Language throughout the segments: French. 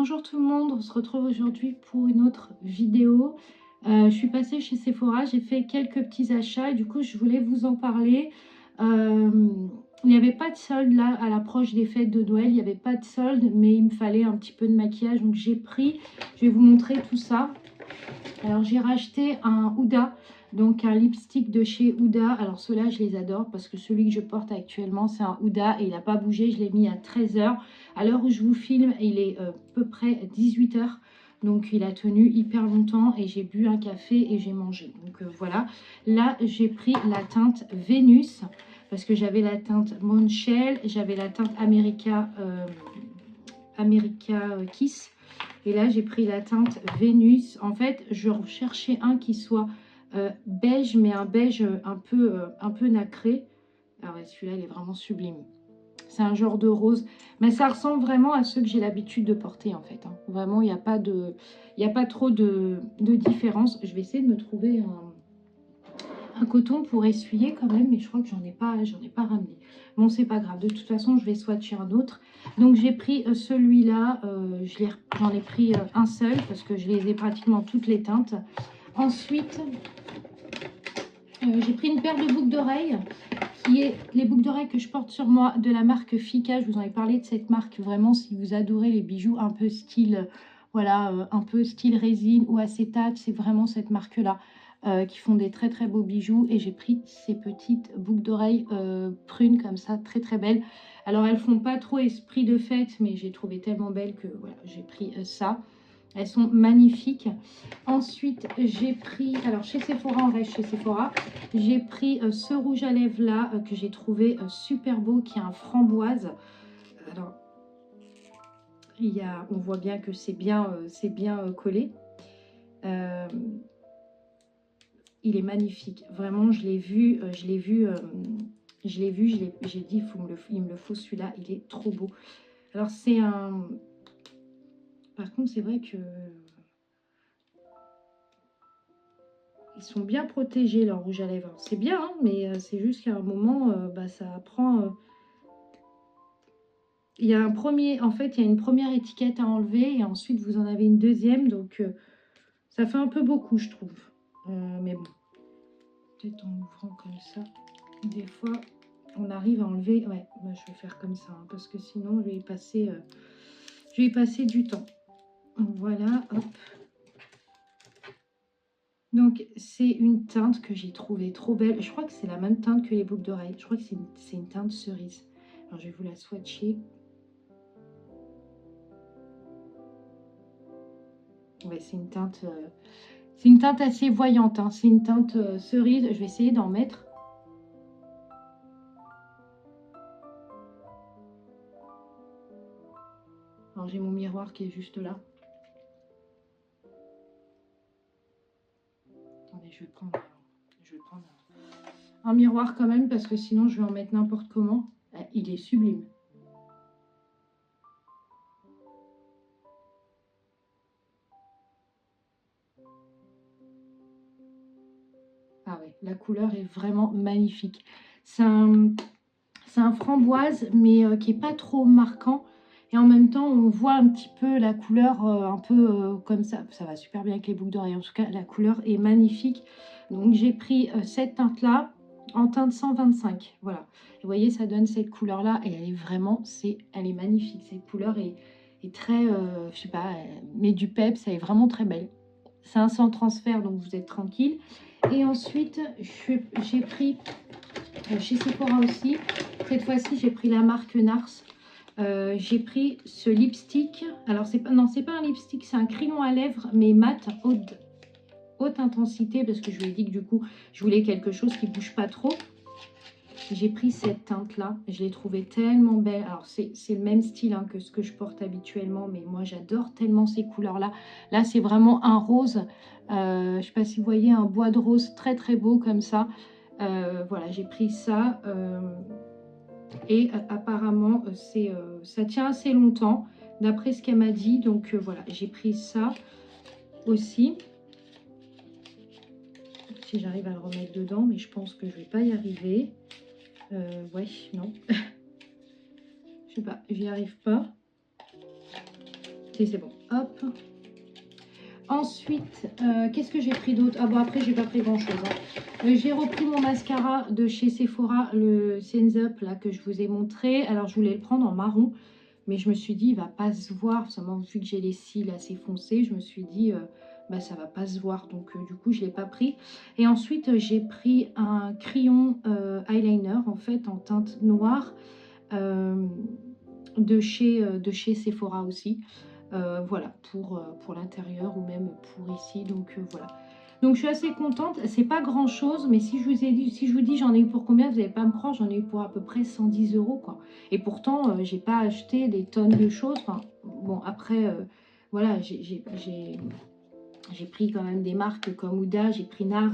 Bonjour tout le monde, on se retrouve aujourd'hui pour une autre vidéo. Je suis passée chez Sephora, j'ai fait quelques petits achats et du coup je voulais vous en parler. Euh, il n'y avait pas de solde là à l'approche des fêtes de Noël, il n'y avait pas de solde, mais il me fallait un petit peu de maquillage, donc j'ai pris, je vais vous montrer tout ça. Alors j'ai racheté un Huda, donc un lipstick de chez Huda. Alors ceux-là je les adore parce que celui que je porte actuellement c'est un Huda et il n'a pas bougé. Je l'ai mis à 13 h. À l'heure où je vous filme il est à peu près 18 h. Donc il a tenu hyper longtemps et j'ai bu un café et j'ai mangé. Donc voilà. Là j'ai pris la teinte Vénus parce que j'avais la teinte Monshell, j'avais la teinte America Kiss. Et là, j'ai pris la teinte Vénus. En fait, je recherchais un qui soit beige, mais un beige un peu nacré. Ah ouais, celui-là, il est vraiment sublime. C'est un genre de rose. Mais ça ressemble vraiment à ceux que j'ai l'habitude de porter, en fait. Hein. Vraiment, il n'y a pas trop de différence. Je vais essayer de me trouver un coton pour essuyer quand même, mais je crois que j'en ai pas ramené. Bon, c'est pas grave, de toute façon je vais swatcher un autre. Donc j'ai pris celui-là, j'en ai pris un seul parce que je les ai pratiquement toutes les teintes. Ensuite j'ai pris une paire de boucles d'oreilles qui est les boucles d'oreilles que je porte sur moi de la marque Fika. Je vous en ai parlé de cette marque, vraiment si vous adorez les bijoux un peu style voilà, un peu style résine ou acétate, c'est vraiment cette marque là qui font des très très beaux bijoux. Et j'ai pris ces petites boucles d'oreilles prunes comme ça, très très belles. Alors elles font pas trop esprit de fête, mais j'ai trouvé tellement belles que voilà, j'ai pris ça. Elles sont magnifiques. Ensuite, j'ai pris, alors chez Sephora, on reste chez Sephora, j'ai pris ce rouge à lèvres là que j'ai trouvé super beau, qui est un framboise. Alors, on voit bien que c'est bien collé. Il est magnifique. Vraiment, je l'ai vu, j'ai dit, il me le faut celui-là, il est trop beau. Alors, c'est un... Par contre, c'est vrai que... Ils sont bien protégés, leur rouge à lèvres. C'est bien, hein, mais c'est juste qu'à un moment, ça prend... Il y a un premier... En fait, il y a une première étiquette à enlever et ensuite, vous en avez une deuxième. Donc, ça fait un peu beaucoup, je trouve. Mais bon, peut-être en ouvrant comme ça. Des fois, on arrive à enlever... Ouais, moi, je vais faire comme ça, hein, parce que sinon, je vais y passer du temps. Voilà, hop. Donc, c'est une teinte que j'ai trouvée trop belle. Je crois que c'est la même teinte que les boucles d'oreilles. Je crois que c'est une teinte cerise. Alors, je vais vous la swatcher. Ouais, c'est une teinte assez voyante. Hein. C'est une teinte cerise. Je vais essayer d'en mettre. Alors, j'ai mon miroir qui est juste là. Attendez, je vais prendre un miroir quand même, parce que sinon, je vais en mettre n'importe comment. Il est sublime. Ah ouais, la couleur est vraiment magnifique. C'est un framboise, mais qui n'est pas trop marquant. Et en même temps, on voit un petit peu la couleur un peu comme ça. Ça va super bien avec les boucles d'oreilles. En tout cas, la couleur est magnifique. Donc, j'ai pris cette teinte-là en teinte 125. Voilà. Vous voyez, ça donne cette couleur-là. Et elle est vraiment, elle est magnifique. Cette couleur est très, je sais pas, met du peps. Elle est vraiment très belle. C'est un sans transfert, donc vous êtes tranquille. Et ensuite, j'ai pris chez Sephora aussi. Cette fois-ci, j'ai pris la marque Nars. J'ai pris ce lipstick. Alors, c'est pas un lipstick, c'est un crayon à lèvres, mais mat, haute intensité, parce que je lui ai dit que du coup, je voulais quelque chose qui ne bouge pas trop. J'ai pris cette teinte-là. Je l'ai trouvée tellement belle. Alors, c'est le même style hein, que ce que je porte habituellement, mais moi, j'adore tellement ces couleurs-là. Là, c'est vraiment un rose. Je ne sais pas si vous voyez, un bois de rose très, très beau comme ça. Voilà, j'ai pris ça. Et apparemment, ça tient assez longtemps, d'après ce qu'elle m'a dit. Donc, voilà, j'ai pris ça aussi. Si j'arrive à le remettre dedans, mais je pense que je ne vais pas y arriver. Ouais, non. Je sais pas, j'y arrive pas. Si, c'est bon. Hop. Ensuite, qu'est-ce que j'ai pris d'autre? Ah bon, après, j'ai pas pris grand-chose. Hein. J'ai repris mon mascara de chez Sephora, le Sense Up, là, que je vous ai montré. Alors, je voulais le prendre en marron, mais je me suis dit, il va pas se voir. Seulement, vu que j'ai les cils assez foncés, je me suis dit, bah, ça va pas se voir. Donc, du coup, je l'ai pas pris. Et ensuite, j'ai pris un crayon eyeliner, en fait, en teinte noire, de chez Sephora aussi. Voilà, pour l'intérieur ou même pour ici. Donc voilà. Donc je suis assez contente. C'est pas grand chose, mais si je vous ai dit, si je vous dis j'en ai eu pour combien, vous n'allez pas me croire, j'en ai eu pour à peu près 110 € quoi. Et pourtant, j'ai pas acheté des tonnes de choses. Enfin, bon, après, voilà, j'ai pris quand même des marques comme Ouda, j'ai pris Nars.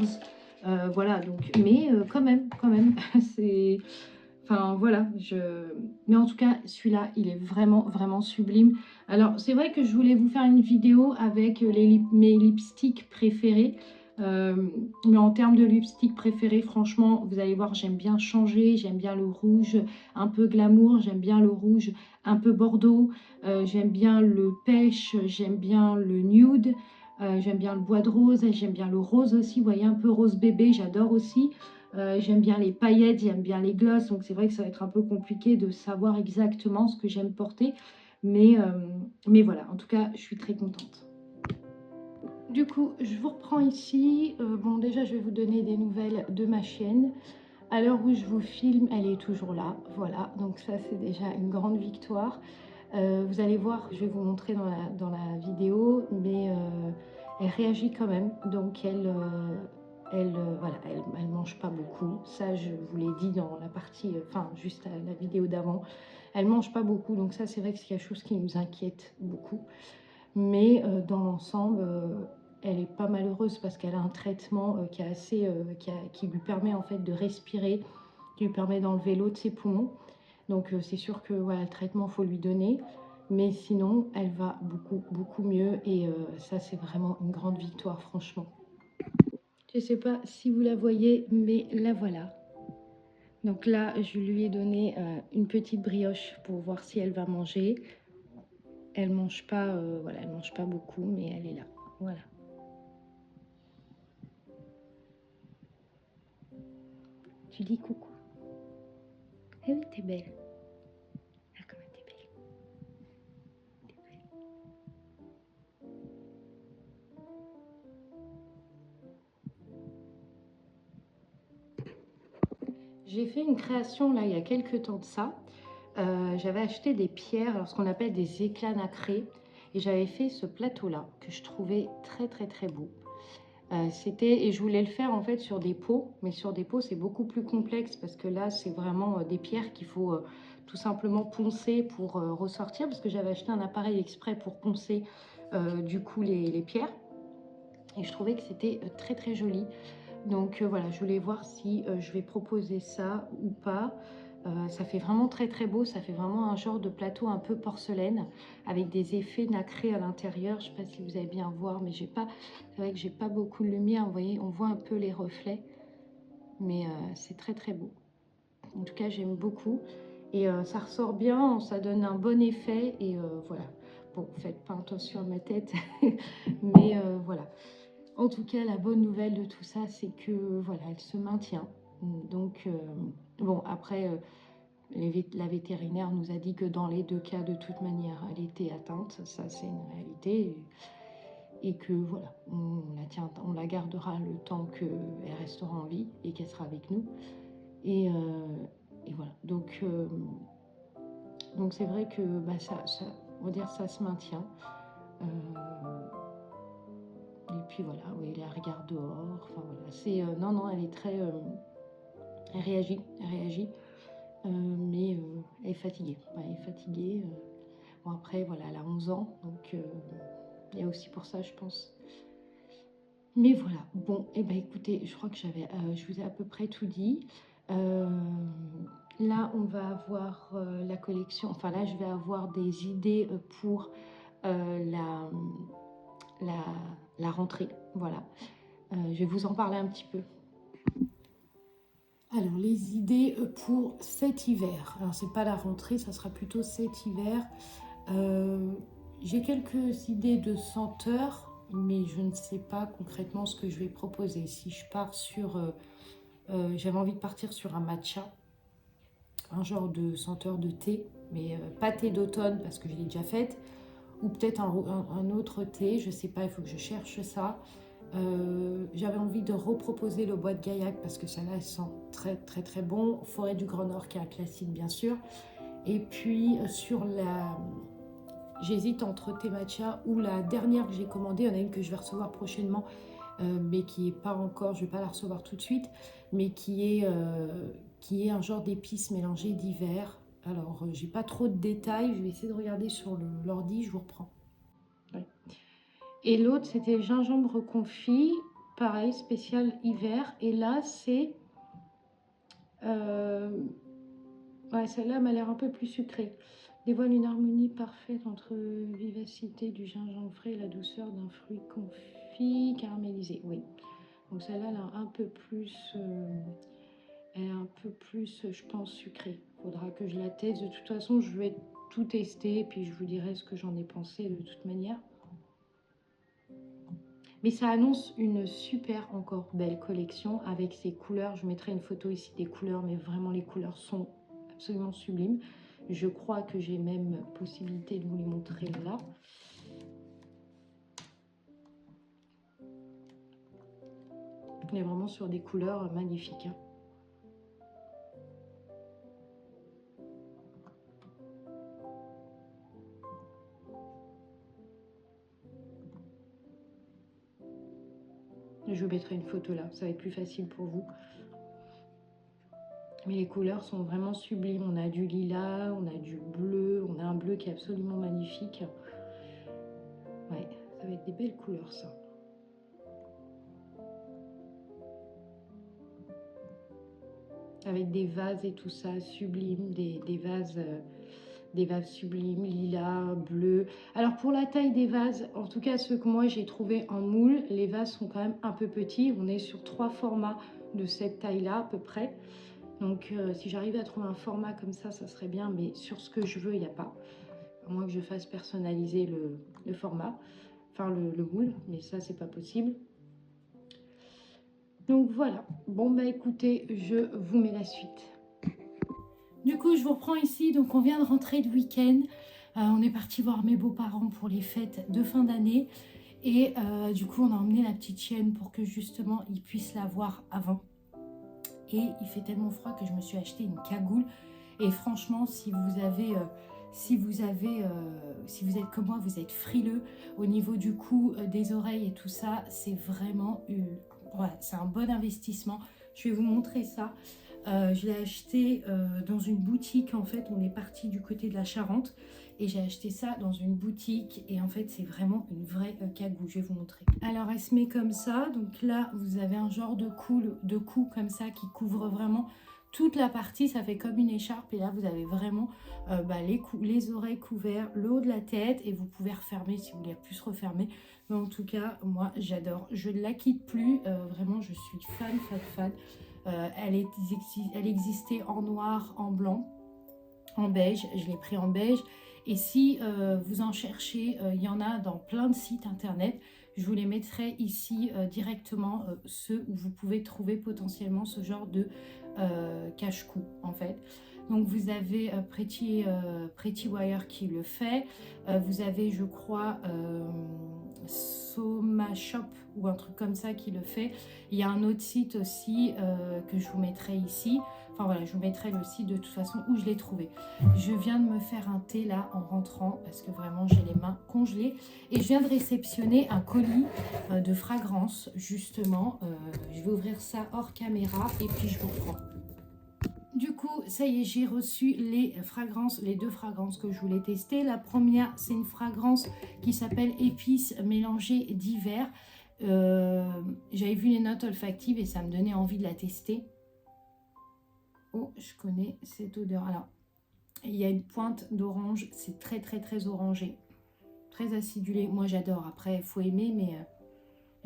Voilà, donc, mais quand même, c'est. Enfin voilà, mais en tout cas, celui-là, il est vraiment, vraiment sublime. Alors, c'est vrai que je voulais vous faire une vidéo avec mes lipsticks préférés. Mais en termes de lipstick préférés, franchement, vous allez voir, j'aime bien changer. J'aime bien le rouge un peu glamour. J'aime bien le rouge un peu bordeaux. J'aime bien le pêche. J'aime bien le nude. J'aime bien le bois de rose. J'aime bien le rose aussi. Vous voyez, un peu rose bébé, j'adore aussi. J'aime bien les paillettes, j'aime bien les glosses, donc c'est vrai que ça va être un peu compliqué de savoir exactement ce que j'aime porter, mais voilà, en tout cas, je suis très contente. Du coup, je vous reprends ici. Bon, déjà, je vais vous donner des nouvelles de ma chienne. À l'heure où je vous filme, elle est toujours là, voilà, donc ça, c'est déjà une grande victoire. Vous allez voir, je vais vous montrer dans la vidéo, mais elle réagit quand même, donc voilà, elle mange pas beaucoup. Ça, je vous l'ai dit dans la partie, enfin, juste la vidéo d'avant. Elle mange pas beaucoup, donc ça, c'est vrai que c'est quelque chose qui nous inquiète beaucoup. Mais dans l'ensemble, elle est pas malheureuse parce qu'elle a un traitement qui est assez, qui lui permet en fait de respirer, qui lui permet d'enlever l'eau de ses poumons. Donc c'est sûr que voilà, le traitement, il faut lui donner. Mais sinon, elle va beaucoup, beaucoup mieux. Et ça, c'est vraiment une grande victoire, franchement. Je ne sais pas si vous la voyez, mais la voilà. Donc là, je lui ai donné une petite brioche pour voir si elle va manger. Elle mange pas, voilà, elle mange pas beaucoup, mais elle est là. Voilà. Tu dis coucou. Eh oui, t'es belle. Ah, comment t'es belle. T'es belle. J'ai fait une création là il y a quelques temps de ça. J'avais acheté des pierres, alors ce qu'on appelle des éclats nacrés, et j'avais fait ce plateau là que je trouvais très très très beau. Et je voulais le faire en fait sur des pots, mais sur des pots c'est beaucoup plus complexe parce que là c'est vraiment des pierres qu'il faut tout simplement poncer pour ressortir, parce que j'avais acheté un appareil exprès pour poncer du coup les pierres, et je trouvais que c'était très très joli. Donc voilà, je voulais voir si je vais proposer ça ou pas. Ça fait vraiment très très beau, ça fait vraiment un genre de plateau un peu porcelaine avec des effets nacrés à l'intérieur. Je ne sais pas si vous allez bien voir, mais c'est vrai que j'ai pas beaucoup de lumière. Vous voyez, on voit un peu les reflets, mais c'est très très beau. En tout cas, j'aime beaucoup et ça ressort bien, ça donne un bon effet et voilà. Bon, faites pas attention à ma tête, mais voilà. En tout cas, la bonne nouvelle de tout ça, c'est que voilà, elle se maintient. Donc, bon, après, la vétérinaire nous a dit que dans les deux cas, de toute manière, elle était atteinte. Ça, c'est une réalité. Et que voilà, on la gardera le temps qu'elle restera en vie et qu'elle sera avec nous. Et voilà. Donc c'est vrai que bah, on va dire, ça se maintient. Et puis voilà, oui, elle regarde dehors. Enfin voilà, c'est non, elle est très, elle réagit, mais elle est fatiguée. Elle est fatiguée. Bon après voilà, elle a 11 ans, donc il y a aussi pour ça, je pense. Mais voilà, bon, et ben écoutez, je crois que je vous ai à peu près tout dit. Là, on va avoir la collection. Enfin là, je vais avoir des idées pour la rentrée. Voilà. Je vais vous en parler un petit peu. Alors, les idées pour cet hiver. Alors, c'est pas la rentrée, ça sera plutôt cet hiver. J'ai quelques idées de senteurs, mais je ne sais pas concrètement ce que je vais proposer. Si je pars sur... j'avais envie de partir sur un matcha, un genre de senteur de thé, mais pas thé d'automne parce que je l'ai déjà faite, ou peut-être un autre thé, je sais pas, il faut que je cherche ça. J'avais envie de reproposer le bois de Gaillac parce que ça là sent très très très bon. Forêt du Grand Nord qui est un classique bien sûr. Et puis sur la... J'hésite entre thé matcha ou la dernière que j'ai commandée. Il y en a une que je vais recevoir prochainement, mais qui est pas encore, je vais pas la recevoir tout de suite, mais qui est un genre d'épices mélangées d'hiver. Alors, j'ai pas trop de détails, je vais essayer de regarder sur l'ordi, je vous reprends. Ouais. Et l'autre, c'était gingembre confit, pareil, spécial hiver. Et là, c'est... ouais, celle-là m'a l'air un peu plus sucrée. Dévoile une harmonie parfaite entre vivacité du gingembre frais et la douceur d'un fruit confit caramélisé. Oui. Donc celle-là, elle est un peu plus... elle est un peu plus, je pense, sucrée. Faudra que je la teste. De toute façon, je vais tout tester et puis je vous dirai ce que j'en ai pensé de toute manière. Mais ça annonce une super encore belle collection avec ces couleurs. Je mettrai une photo ici des couleurs, mais vraiment les couleurs sont absolument sublimes. Je crois que j'ai même possibilité de vous les montrer là. On est vraiment sur des couleurs magnifiques. Je vous mettrai une photo là, ça va être plus facile pour vous. Mais les couleurs sont vraiment sublimes. On a du lilas, on a du bleu, on a un bleu qui est absolument magnifique. Ouais, ça va être des belles couleurs ça. Avec des vases et tout ça, sublimes, des vases sublimes, lilas, bleus. Alors pour la taille des vases, en tout cas ceux que moi j'ai trouvé en moule, les vases sont quand même un peu petits. On est sur 3 formats de cette taille-là à peu près. Donc si j'arrive à trouver un format comme ça serait bien, mais sur ce que je veux, il n'y a pas. À moins que je fasse personnaliser le format, enfin le moule, mais ça c'est pas possible. Donc voilà, bon bah écoutez, je vous mets la suite. Du coup, je vous reprends ici, donc on vient de rentrer de week-end. On est parti voir mes beaux-parents pour les fêtes de fin d'année. Et du coup, on a emmené la petite chienne pour que justement, ils puissent la voir avant. Et il fait tellement froid que je me suis acheté une cagoule. Et franchement, si vous êtes comme moi, vous êtes frileux au niveau du cou, des oreilles et tout ça, c'est vraiment voilà, c'est un bon investissement. Je vais vous montrer ça. Je l'ai acheté dans une boutique. En fait, on est parti du côté de la Charente et j'ai acheté ça dans une boutique. Et en fait, c'est vraiment une vraie cagoule. Je vais vous montrer. Alors, elle se met comme ça. Donc là, vous avez un genre de cou comme ça qui couvre vraiment toute la partie. Ça fait comme une écharpe. Et là, vous avez vraiment les oreilles couvertes, le haut de la tête. Et vous pouvez refermer si vous voulez plus refermer. Mais en tout cas, moi, j'adore. Je ne la quitte plus. Vraiment, je suis fan. Elle existait en noir, en blanc, en beige. Je l'ai pris en beige. Et si vous en cherchez, il y en a dans plein de sites internet. Je vous les mettrai ici directement, ceux où vous pouvez trouver potentiellement ce genre de cache-cou en fait. Donc vous avez Pretty Wire qui le fait. Vous avez, je crois, Soma Shop ou un truc comme ça qui le fait. Il y a un autre site aussi que je vous mettrai ici. Enfin voilà, je vous mettrai le site de toute façon où je l'ai trouvé. Je viens de me faire un thé là en rentrant parce que vraiment j'ai les mains congelées. Et je viens de réceptionner un colis de fragrance justement. Je vais ouvrir ça hors caméra et puis je vous reprends. Du coup, ça y est, j'ai reçu les fragrances, les 2 fragrances que je voulais tester. La première, c'est une fragrance qui s'appelle épices mélangées d'hiver. J'avais vu les notes olfactives et ça me donnait envie de la tester. Oh, je connais cette odeur. Alors, il y a une pointe d'orange, c'est très orangé, très acidulé. Moi, j'adore. Après, il faut aimer, mais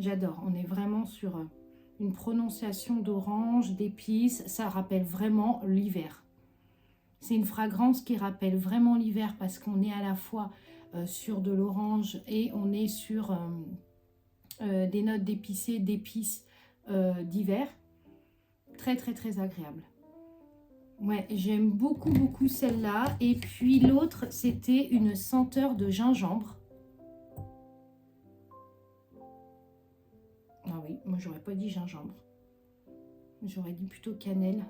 j'adore. On est vraiment sur une prononciation d'orange, d'épices. Ça rappelle vraiment l'hiver. C'est une fragrance qui rappelle vraiment l'hiver parce qu'on est à la fois sur de l'orange et on est sur des notes d'épices d'hiver. Très très très agréable. Ouais, j'aime beaucoup beaucoup celle-là. Et puis l'autre, c'était une senteur de gingembre. Ah oui, moi j'aurais pas dit gingembre. J'aurais dit plutôt cannelle.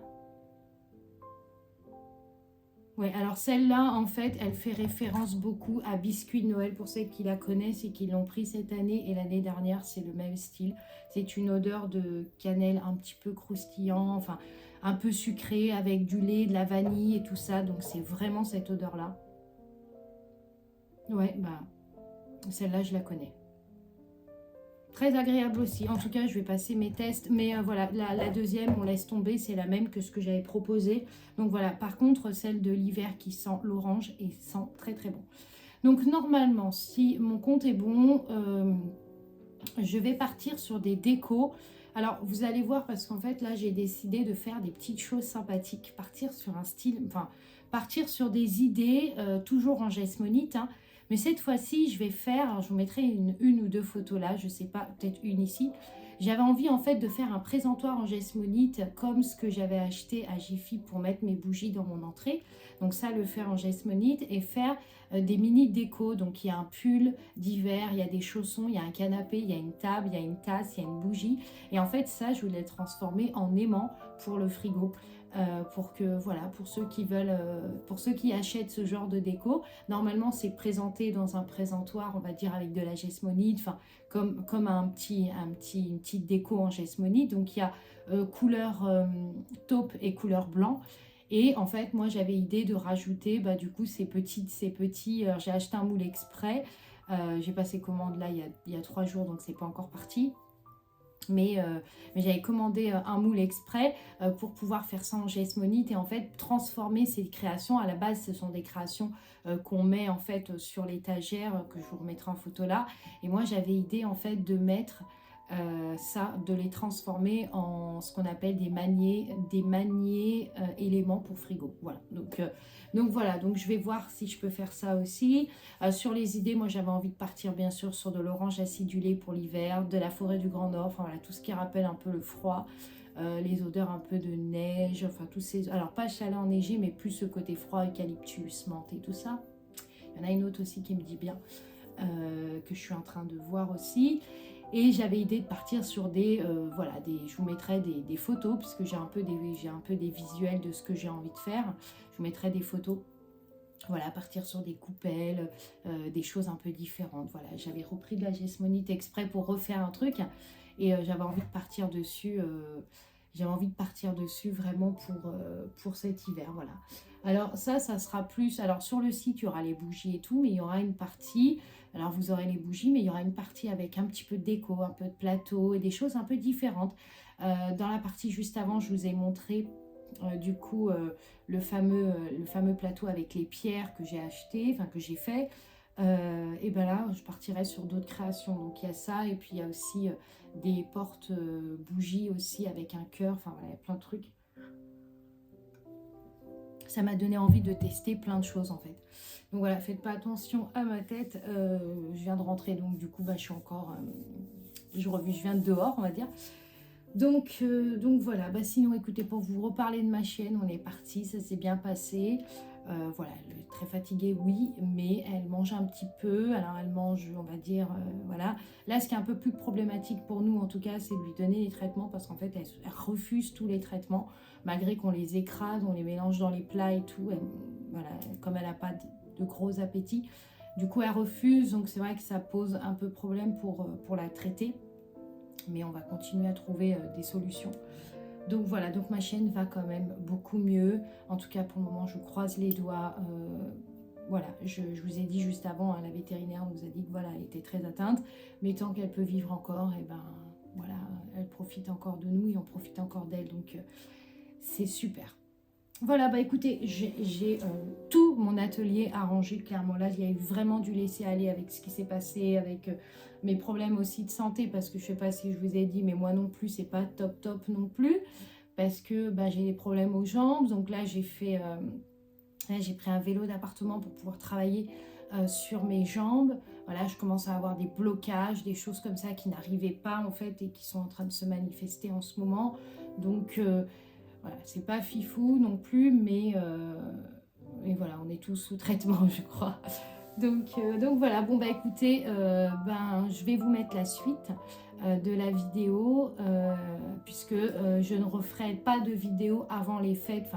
Ouais, alors celle-là, en fait, elle fait référence beaucoup à Biscuit de Noël pour celles qui la connaissent et qui l'ont pris cette année et l'année dernière, c'est le même style. C'est une odeur de cannelle un petit peu croustillant, enfin un peu sucré avec du lait, de la vanille et tout ça. Donc c'est vraiment cette odeur-là. Ouais, bah celle-là, je la connais. Très agréable aussi. En tout cas, je vais passer mes tests. Mais voilà, la deuxième, on laisse tomber. C'est la même que ce que j'avais proposé. Donc voilà, par contre, celle de l'hiver qui sent l'orange et sent très très bon. Donc normalement, si mon compte est bon, je vais partir sur des décos. Alors, vous allez voir parce qu'en fait, là, j'ai décidé de faire des petites choses sympathiques. Partir sur un style, enfin, partir sur des idées, toujours en Jesmonite, hein. Mais cette fois-ci, je vais faire, je vous mettrai une ou deux photos là, je sais pas, peut-être une ici. J'avais envie en fait de faire un présentoir en Jesmonite comme ce que j'avais acheté à Jiffy pour mettre mes bougies dans mon entrée. Donc ça, le faire en Jesmonite et faire des mini décos. Donc il y a un pull d'hiver, il y a des chaussons, il y a un canapé, il y a une table, il y a une tasse, il y a une bougie. Et en fait, ça, je voulais le transformer en aimant pour le frigo. Pour que voilà, pour ceux qui veulent, pour ceux qui achètent ce genre de déco, normalement c'est présenté dans un présentoir, on va dire avec de la jesmonite, enfin comme une petite déco en jesmonite. Donc il y a couleur taupe et couleur blanc. Et en fait, moi j'avais idée de rajouter du coup ces petits. J'ai acheté un moule exprès. J'ai passé commande là il y a 3 jours, donc c'est pas encore parti. Mais j'avais commandé un moule exprès pour pouvoir faire ça en jesmonite et en fait transformer ces créations. À la base, ce sont des créations qu'on met en fait sur l'étagère que je vous remettrai en photo là. Et moi, j'avais idée en fait de mettre ça, de les transformer en ce qu'on appelle des maniers éléments pour frigo. Voilà. Donc voilà, donc je vais voir si je peux faire ça aussi. Sur les idées, moi j'avais envie de partir bien sûr sur de l'orange acidulé pour l'hiver, de la forêt du Grand Nord, enfin voilà, tout ce qui rappelle un peu le froid, les odeurs un peu de neige, enfin tous ces... Alors pas chalet enneigé, mais plus ce côté froid, eucalyptus, menthe et tout ça. Il y en a une autre aussi qui me dit bien, que je suis en train de voir aussi. Et j'avais idée de partir sur voilà, je vous mettrai des photos, puisque j'ai un peu des visuels de ce que j'ai envie de faire. Je vous mettrai des photos. Voilà, partir sur des coupelles, des choses un peu différentes. Voilà, j'avais repris de la jesmonite exprès pour refaire un truc. Et j'avais envie de partir dessus. Vraiment pour cet hiver. Voilà. Alors ça sera plus... Alors sur le site, il y aura les bougies et tout, mais il y aura une partie... Alors vous aurez les bougies, mais il y aura une partie avec un petit peu de déco, un peu de plateau et des choses un peu différentes. Dans la partie juste avant, je vous ai montré du coup le fameux plateau avec les pierres que j'ai acheté, enfin que j'ai fait. Et ben là, je partirai sur d'autres créations. Donc il y a ça, et puis il y a aussi des portes bougies aussi avec un cœur. Enfin voilà, il y a plein de trucs. Ça m'a donné envie de tester plein de choses en fait. Donc voilà, faites pas attention à ma tête. Je viens de rentrer, donc du coup, je suis encore... je viens de dehors, on va dire. Donc voilà, sinon écoutez, pour vous reparler de ma chienne, on est parti, ça s'est bien passé. Voilà, elle est très fatiguée, oui, mais elle mange un petit peu. Alors elle mange, on va dire, voilà. Là, ce qui est un peu plus problématique pour nous, en tout cas, c'est de lui donner les traitements parce qu'en fait, elle refuse tous les traitements, malgré qu'on les écrase, on les mélange dans les plats et tout. Voilà, comme elle n'a pas de gros appétit, du coup, elle refuse. Donc c'est vrai que ça pose un peu problème pour la traiter. Mais on va continuer à trouver des solutions. Donc voilà, donc ma chienne va quand même beaucoup mieux. En tout cas, pour le moment, je croise les doigts. Voilà, je vous ai dit juste avant, hein, la vétérinaire nous a dit que voilà, elle était très atteinte. Mais tant qu'elle peut vivre encore, et ben voilà, elle profite encore de nous et on profite encore d'elle. Donc c'est super. Voilà, écoutez, j'ai tout mon atelier arrangé, clairement. Là, il y a eu vraiment dû laisser aller avec ce qui s'est passé, avec mes problèmes aussi de santé, parce que je ne sais pas si je vous ai dit, mais moi non plus, c'est pas top non plus, parce que j'ai des problèmes aux jambes. Donc là, j'ai pris un vélo d'appartement pour pouvoir travailler sur mes jambes. Voilà, je commence à avoir des blocages, des choses comme ça qui n'arrivaient pas en fait et qui sont en train de se manifester en ce moment. Donc voilà, c'est pas fifou non plus, mais voilà, on est tous sous traitement, je crois. Donc voilà, bon bah écoutez, je vais vous mettre la suite de la vidéo, puisque je ne referai pas de vidéo avant les fêtes,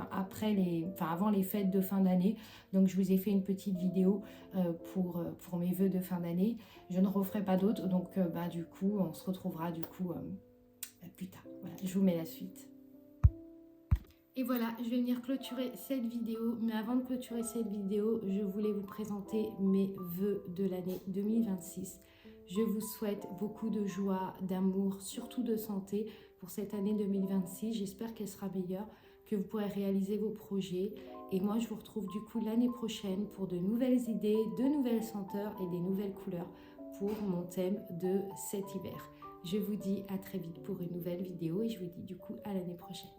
avant les fêtes de fin d'année. Donc je vous ai fait une petite vidéo pour mes vœux de fin d'année. Je ne referai pas d'autres, donc du coup on se retrouvera du coup plus tard. Voilà, je vous mets la suite. Et voilà, je vais venir clôturer cette vidéo. Mais avant de clôturer cette vidéo, je voulais vous présenter mes vœux de l'année 2026. Je vous souhaite beaucoup de joie, d'amour, surtout de santé pour cette année 2026. J'espère qu'elle sera meilleure, que vous pourrez réaliser vos projets. Et moi, je vous retrouve du coup l'année prochaine pour de nouvelles idées, de nouvelles senteurs et des nouvelles couleurs pour mon thème de cet hiver. Je vous dis à très vite pour une nouvelle vidéo et je vous dis du coup à l'année prochaine.